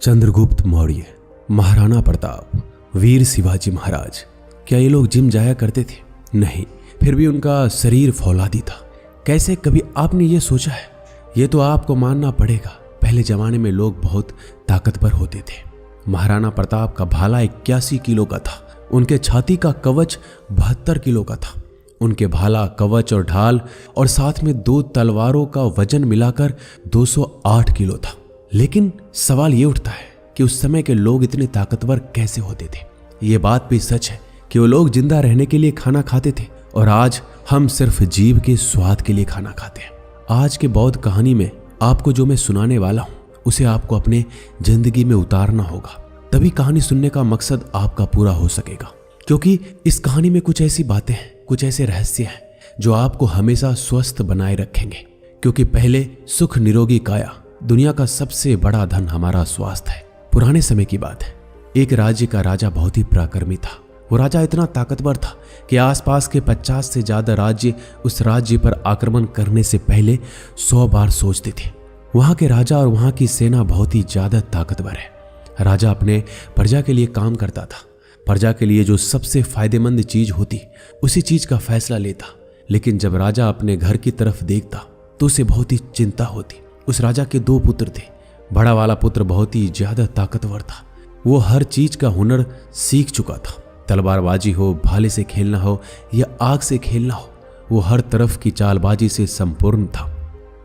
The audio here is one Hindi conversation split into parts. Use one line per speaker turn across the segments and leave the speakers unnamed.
चंद्रगुप्त मौर्य, महाराणा प्रताप, वीर शिवाजी महाराज, क्या ये लोग जिम जाया करते थे? नहीं, फिर भी उनका शरीर फौलादी था। कैसे, कभी आपने ये सोचा है? ये तो आपको मानना पड़ेगा, पहले जमाने में लोग बहुत ताकतवर होते थे। महाराणा प्रताप का भाला 81 किलो का था, उनके छाती का कवच 72 किलो का था। उनके भाला, कवच और ढाल और साथ में 2 तलवारों का वजन मिलाकर 208 किलो था। लेकिन सवाल ये उठता है कि उस समय के लोग इतने ताकतवर कैसे होते थे? ये बात भी सच है कि वो लोग जिंदा रहने के लिए खाना खाते थे और आज हम सिर्फ जीभ के स्वाद के लिए खाना खाते हैं। आज के बौद्ध कहानी में आपको जो मैं सुनाने वाला हूं उसे आपको अपने जिंदगी में उतारना होगा, तभी कहानी सुनने का मकसद आपका पूरा हो सकेगा। क्योंकि इस कहानी में कुछ ऐसी बातें हैं, कुछ ऐसे रहस्य हैं जो आपको हमेशा स्वस्थ बनाए रखेंगे। क्योंकि पहले सुख निरोगी काया, दुनिया का सबसे बड़ा धन हमारा स्वास्थ्य है। पुराने समय की बात है, एक राज्य का राजा बहुत ही पराक्रमी था। वो राजा इतना ताकतवर था कि आसपास के 50 से ज्यादा राज्य उस राज्य पर आक्रमण करने से पहले 100 बार सोचते थे। वहां के राजा और वहां की सेना बहुत ही ज्यादा ताकतवर है। राजा अपने प्रजा के लिए काम करता था। प्रजा के लिए जो सबसे फायदेमंद चीज होती उसी चीज का फैसला लेता। लेकिन जब राजा अपने घर की तरफ देखता तो उसे बहुत ही चिंता होती। उस राजा के 2 पुत्र थे। बड़ा वाला पुत्र बहुत ही ज्यादा ताकतवर था। वो हर चीज का हुनर सीख चुका था। तलवारबाजी हो, भाले से खेलना हो या आग से खेलना हो, वो हर तरफ की चालबाजी से संपूर्ण था।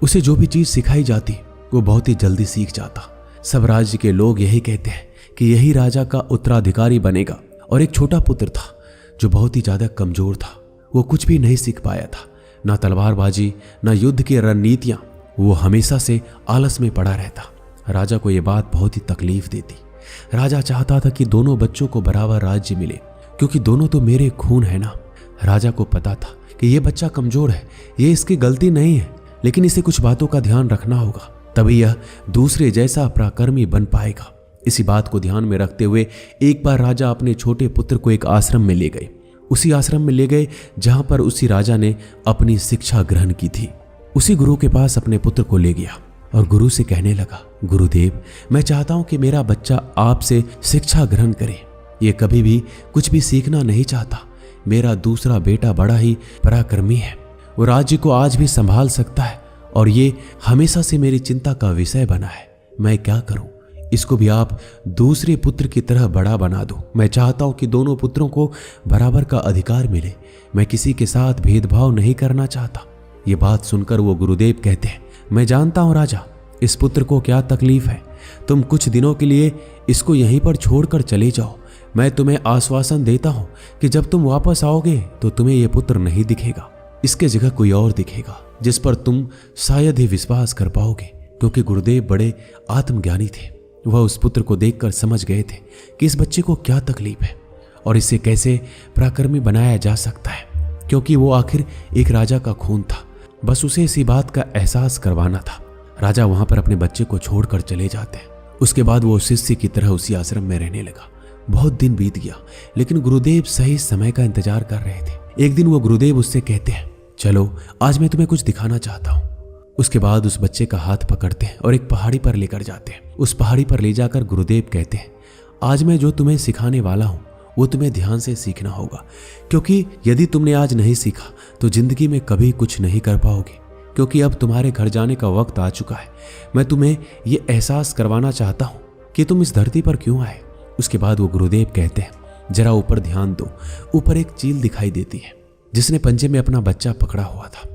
उसे जो भी चीज सिखाई जाती वो बहुत ही जल्दी सीख जाता। सब राज्य के लोग यही कहते हैं कि यही राजा का उत्तराधिकारी बनेगा। और एक छोटा पुत्र था जो बहुत ही ज्यादा कमजोर था। वो कुछ भी नहीं सीख पाया था, ना तलवारबाजी, ना युद्ध की रणनीतियां। वो हमेशा से आलस में पड़ा रहता। राजा को यह बात बहुत ही तकलीफ देती। राजा चाहता था कि दोनों बच्चों को बराबर राज्य मिले, क्योंकि दोनों तो मेरे खून है ना। राजा को पता था कि यह बच्चा कमजोर है, ये इसकी गलती नहीं है, लेकिन इसे कुछ बातों का ध्यान रखना होगा, तभी यह दूसरे जैसा पराक्रमी बन पाएगा। इसी बात को ध्यान में रखते हुए एक बार राजा अपने छोटे पुत्र को एक आश्रम में ले गए। उसी आश्रम में ले गए जहां पर उसी राजा ने अपनी शिक्षा ग्रहण की थी। उसी गुरु के पास अपने पुत्र को ले गया और गुरु से कहने लगा, गुरुदेव, मैं चाहता हूं कि मेरा बच्चा आपसे शिक्षा ग्रहण करे। ये कभी भी कुछ भी सीखना नहीं चाहता। मेरा दूसरा बेटा बड़ा ही पराक्रमी है, वो राज्य को आज भी संभाल सकता है और ये हमेशा से मेरी चिंता का विषय बना है। मैं क्या करूं? इसको भी आप दूसरे पुत्र की तरह बड़ा बना दो। मैं चाहता हूं कि दोनों पुत्रों को बराबर का अधिकार मिले। मैं किसी के साथ भेदभाव नहीं करना चाहता। ये बात सुनकर वो गुरुदेव कहते हैं, मैं जानता हूं राजा, इस पुत्र को क्या तकलीफ है। तुम कुछ दिनों के लिए इसको यहीं पर छोड़कर चले जाओ। मैं तुम्हें आश्वासन देता हूं कि जब तुम वापस आओगे तो तुम्हें यह पुत्र नहीं दिखेगा। इसके जगह कोई और दिखेगा जिस पर तुम शायद ही विश्वास कर पाओगे। क्योंकि गुरुदेव बड़े आत्मज्ञानी थे। वह उस पुत्र को देखकर समझ गए थे कि इस बच्चे को क्या तकलीफ है और इसे कैसे पराक्रमी बनाया जा सकता है। क्योंकि वो आखिर एक राजा का खून था, बस उसे इसी बात का एहसास करवाना था। राजा वहां पर अपने बच्चे को छोड़कर चले जाते हैं। उसके बाद वो शिष्य की तरह उसी आश्रम में रहने लगा। बहुत दिन बीत गया, लेकिन गुरुदेव सही समय का इंतजार कर रहे थे। एक दिन वो गुरुदेव उससे कहते हैं, चलो आज मैं तुम्हें कुछ दिखाना चाहता हूँ। उसके बाद उस बच्चे का हाथ पकड़ते हैं और एक पहाड़ी पर लेकर जाते हैं। उस पहाड़ी पर ले जाकर गुरुदेव कहते हैं, आज मैं जो तुम्हें सिखाने वाला हूँ वो तुम्हें ध्यान से सीखना होगा। क्योंकि यदि तुमने आज नहीं सीखा तो जिंदगी में कभी कुछ नहीं कर पाओगे। क्योंकि अब तुम्हारे घर जाने का वक्त आ चुका है। मैं तुम्हें ये एहसास करवाना चाहता हूँ कि तुम इस धरती पर क्यों आए। उसके बाद वो गुरुदेव कहते हैं, जरा ऊपर ध्यान दो। ऊपर एक चील दिखाई देती है जिसने पंजे में अपना बच्चा पकड़ा हुआ था।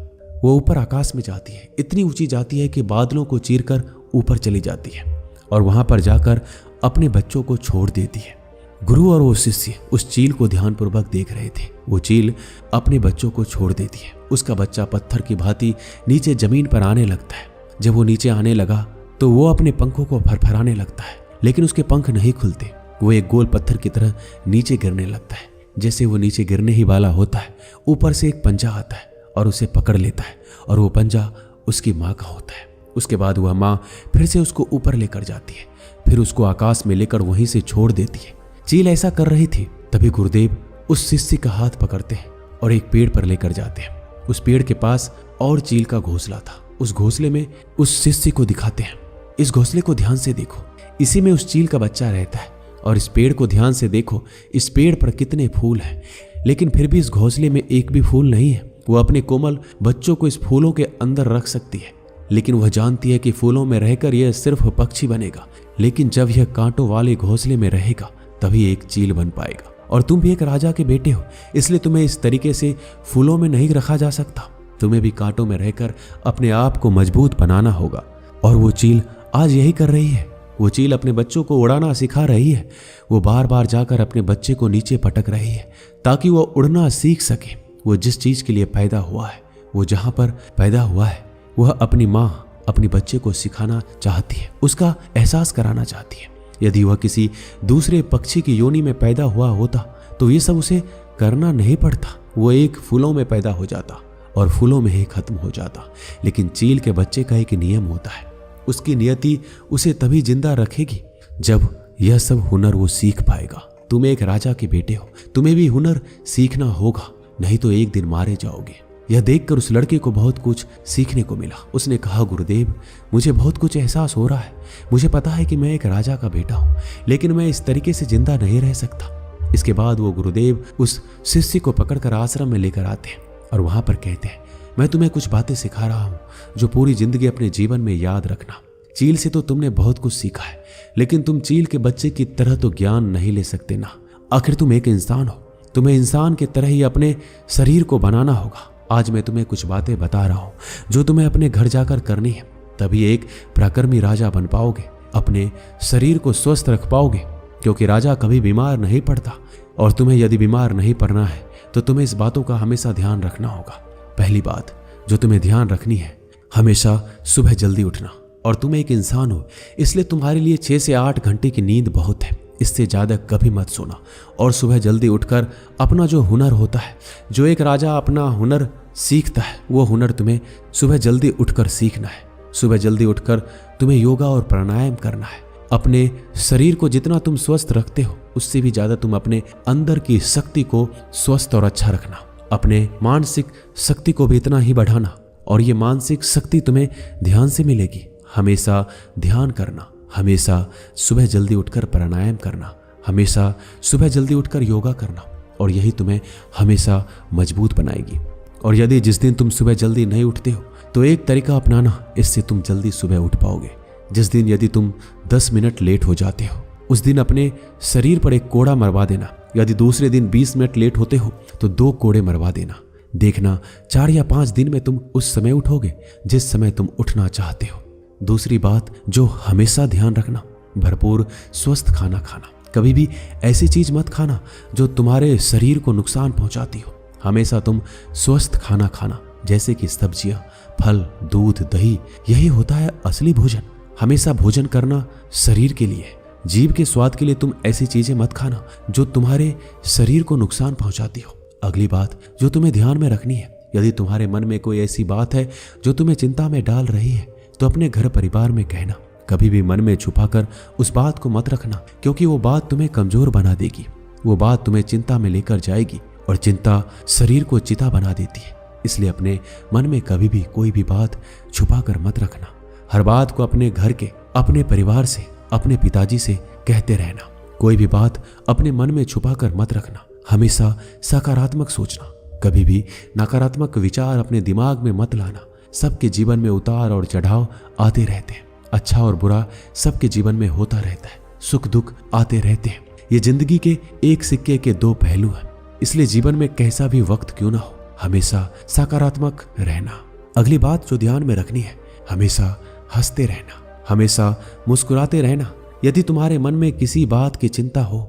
वो ऊपर आकाश में जाती है, इतनी ऊंची जाती है कि बादलों को चीरकर ऊपर चली जाती है और वहां पर जाकर अपने बच्चों को छोड़ देती है। गुरु और वो शिष्य उस चील को ध्यानपूर्वक देख रहे थे। वो चील अपने बच्चों को छोड़ देती है। उसका बच्चा पत्थर की भांति नीचे जमीन पर आने लगता है। जब वो नीचे आने लगा तो वो अपने पंखों को फरफराने लगता है, लेकिन उसके पंख नहीं खुलते। वो एक गोल पत्थर की तरह नीचे गिरने लगता है। जैसे वो नीचे गिरने ही वाला होता है, ऊपर से एक पंजा आता है और उसे पकड़ लेता है और वो पंजा उसकी माँ का होता है। उसके बाद वह माँ फिर से उसको ऊपर लेकर जाती है, फिर उसको आकाश में लेकर वहीं से छोड़ देती है। चील ऐसा कर रही थी, तभी गुरुदेव उस शिष्य का हाथ पकड़ते हैं और एक पेड़ पर लेकर जाते हैं। उस पेड़ के पास और चील का घोंसला था। उस घोंसले में उस शिष्य को दिखाते हैं, इस घोंसले को ध्यान से देखो। इसी में उस चील का बच्चा रहता है। और इस पेड़ को ध्यान से देखो, इस पेड़ पर कितने फूल हैं, लेकिन फिर भी इस घोंसले में एक भी फूल नहीं है। वो अपने कोमल बच्चों को इस फूलों के अंदर रख सकती है, लेकिन वह जानती है कि फूलों में रहकर यह सिर्फ पक्षी बनेगा, लेकिन जब यह कांटों वाले घोंसले में रहेगा तभी एक चील बन पाएगा। और तुम भी एक राजा के बेटे हो, इसलिए तुम्हें इस तरीके से फूलों में नहीं रखा जा सकता। तुम्हें भी कांटों में रहकर अपने आप को मजबूत बनाना होगा। और वो चील आज यही कर रही है। वो चील अपने बच्चों को उड़ाना सिखा रही है। वो बार बार जाकर अपने बच्चे को नीचे पटक रही है ताकि वो उड़ना सीख सके। वो जिस चीज के लिए पैदा हुआ है, वो जहां पर पैदा हुआ है, वह अपनी माँ अपने बच्चे को सिखाना चाहती है, उसका एहसास कराना चाहती है। यदि वह किसी दूसरे पक्षी की योनि में पैदा हुआ होता तो ये सब उसे करना नहीं पड़ता। वो एक फूलों में पैदा हो जाता और फूलों में ही खत्म हो जाता। लेकिन चील के बच्चे का एक नियम होता है, उसकी नियति उसे तभी जिंदा रखेगी जब यह सब हुनर वो सीख पाएगा। तुम एक राजा के बेटे हो, तुम्हें भी हुनर सीखना होगा, नहीं तो एक दिन मारे जाओगे। यह देखकर उस लड़के को बहुत कुछ सीखने को मिला। उसने कहा, गुरुदेव, मुझे बहुत कुछ एहसास हो रहा है। मुझे पता है कि मैं एक राजा का बेटा हूँ, लेकिन मैं इस तरीके से जिंदा नहीं रह सकता। इसके बाद वो गुरुदेव उस शिष्य को पकड़कर आश्रम में लेकर आते हैं और वहां पर कहते हैं, मैं तुम्हें कुछ बातें सिखा रहा हूँ जो पूरी जिंदगी अपने जीवन में याद रखना। चील से तो तुमने बहुत कुछ सीखा है, लेकिन तुम चील के बच्चे की तरह तो ज्ञान नहीं ले सकते ना। आखिर तुम एक इंसान हो, तुम्हें इंसान के तरह ही अपने शरीर को बनाना होगा। आज मैं तुम्हें कुछ बातें बता रहा हूँ जो तुम्हें अपने घर जाकर करनी है, तभी एक पराक्रमी राजा बन पाओगे, अपने शरीर को स्वस्थ रख पाओगे, क्योंकि राजा कभी बीमार नहीं पड़ता। और तुम्हें यदि बीमार नहीं पड़ना है तो तुम्हें इस बातों का हमेशा ध्यान रखना होगा। पहली बात जो तुम्हें ध्यान रखनी है, हमेशा सुबह जल्दी उठना। और तुम एक इंसान हो, इसलिए तुम्हारे लिए 6 से 8 घंटे की नींद बहुत है, इससे ज़्यादा कभी मत सोना। और सुबह जल्दी उठकर अपना जो हुनर होता है, जो एक राजा अपना हुनर सीखता है, वो हुनर तुम्हें सुबह जल्दी उठकर सीखना है। सुबह जल्दी उठकर तुम्हें योगा और प्राणायाम करना है। अपने शरीर को जितना तुम स्वस्थ रखते हो, उससे भी ज़्यादा तुम अपने अंदर की शक्ति को स्वस्थ और अच्छा रखना। अपने मानसिक शक्ति को भी इतना ही बढ़ाना, और ये मानसिक शक्ति तुम्हें ध्यान से मिलेगी। हमेशा ध्यान करना, हमेशा सुबह जल्दी उठकर प्राणायाम करना, हमेशा सुबह जल्दी उठकर योगा करना, और यही तुम्हें हमेशा मजबूत बनाएगी। और यदि जिस दिन तुम सुबह जल्दी नहीं उठते हो तो एक तरीका अपनाना, इससे तुम जल्दी सुबह उठ पाओगे। जिस दिन यदि तुम 10 मिनट लेट हो जाते हो, उस दिन अपने शरीर पर एक कोड़ा मरवा देना। यदि दूसरे दिन 20 मिनट लेट होते हो तो 2 कोड़े मरवा देना। देखना 4 या 5 दिन में तुम उस समय उठोगे जिस समय तुम उठना चाहते हो। दूसरी बात जो हमेशा ध्यान रखना, भरपूर स्वस्थ खाना खाना। कभी भी ऐसी चीज मत खाना जो तुम्हारे शरीर को नुकसान पहुंचाती हो। हमेशा तुम स्वस्थ खाना खाना, जैसे कि सब्जियां, फल, दूध, दही, यही होता है असली भोजन। हमेशा भोजन करना शरीर के लिए, जीभ के स्वाद के लिए। तुम ऐसी चीजें मत खाना जो तुम्हारे शरीर को नुकसान पहुंचाती हो। अगली बात जो तुम्हें ध्यान में रखनी है, यदि तुम्हारे मन में कोई ऐसी बात है जो तुम्हें चिंता में डाल रही है, तो अपने घर परिवार में कहना। कभी भी मन में छुपाकर उस बात को मत रखना, क्योंकि वो बात तुम्हें कमजोर बना देगी। वो बात तुम्हें चिंता में लेकर जाएगी, और चिंता शरीर को चिता बना देती है। इसलिए अपने मन में कभी भी कोई भी बात छुपा कर मत रखना। हर बात को अपने घर के, अपने परिवार से, अपने पिताजी से कहते रहना। कोई भी बात अपने मन में छुपा कर मत रखना। हमेशा सकारात्मक सोचना, कभी भी नकारात्मक विचार अपने दिमाग में मत लाना। सबके जीवन में उतार और चढ़ाव आते रहते हैं, अच्छा और बुरा सबके जीवन में होता रहता है, सुख दुख आते रहते हैं। ये जिंदगी के एक सिक्के के 2 पहलू हैं, इसलिए जीवन में कैसा भी वक्त क्यों ना हो, हमेशा सकारात्मक रहना। अगली बात जो ध्यान में रखनी है, हमेशा हंसते रहना, हमेशा मुस्कुराते रहना। यदि तुम्हारे मन में किसी बात की चिंता हो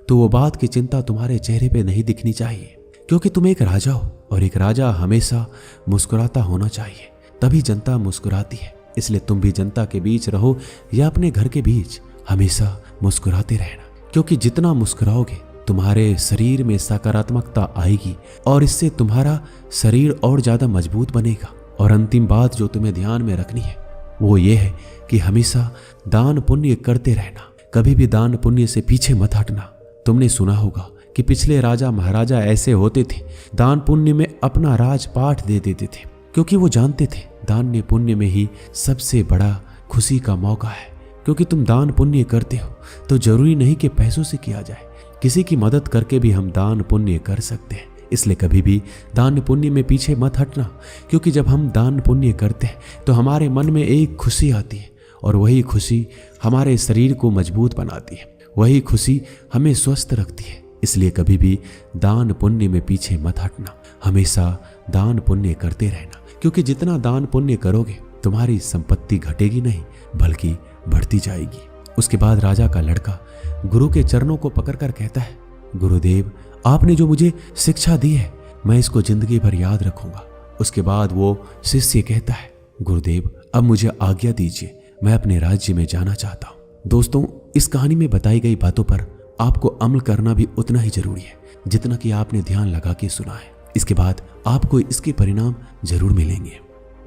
तो वो बात की चिंता तुम्हारे चेहरे पे नहीं दिखनी चाहिए, क्योंकि तुम एक राजा हो, और एक राजा हमेशा मुस्कुराता होना चाहिए, तभी जनता मुस्कुराती है। इसलिए तुम भी जनता के बीच रहो या अपने घर के बीच, हमेशा मुस्कुराते रहना, क्योंकि जितना मुस्कुराओगे तुम्हारे शरीर में सकारात्मकता आएगी, और इससे तुम्हारा शरीर और ज्यादा मजबूत बनेगा। और अंतिम बात जो तुम्हें ध्यान में रखनी है वो ये है कि हमेशा दान पुण्य करते रहना, कभी भी दान पुण्य से पीछे मत हटना। तुमने सुना होगा कि पिछले राजा महाराजा ऐसे होते थे, दान पुण्य में अपना राजपाट दे देते थे, क्योंकि वो जानते थे दान पुण्य में ही सबसे बड़ा खुशी का मौका है। क्योंकि तुम दान पुण्य करते हो तो जरूरी नहीं कि पैसों से किया जाए, किसी की मदद करके भी हम दान पुण्य कर सकते हैं। इसलिए कभी भी दान पुण्य में पीछे मत हटना, क्योंकि जब हम दान पुण्य करते हैं तो हमारे मन में एक खुशी आती है और वही खुशी हमारे शरीर को मजबूत बनाती है, वही खुशी हमें स्वस्थ रखती है। इसलिए कभी भी दान पुण्य में पीछे मत हटना, हमेशा दान पुण्य करते रहना, क्योंकि जितना दान पुण्य करोगे तुम्हारी संपत्ति घटेगी नहीं बल्कि बढ़ती जाएगी। उसके बाद राजा का लड़का गुरु के चरणों को पकड़कर कहता है, गुरुदेव आपने जो मुझे शिक्षा दी है मैं इसको जिंदगी भर याद रखूंगा। उसके बाद वो शिष्य कहता है, गुरुदेव अब मुझे आज्ञा दीजिए, मैं अपने राज्य में जाना चाहता हूँ। दोस्तों, इस कहानी में बताई गई बातों पर आपको अमल करना भी उतना ही जरूरी है जितना कि आपने ध्यान लगा के सुना है। इसके बाद आपको इसके परिणाम जरूर मिलेंगे।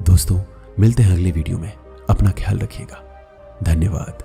दोस्तों, मिलते हैं अगले वीडियो में। अपना ख्याल रखिएगा। धन्यवाद।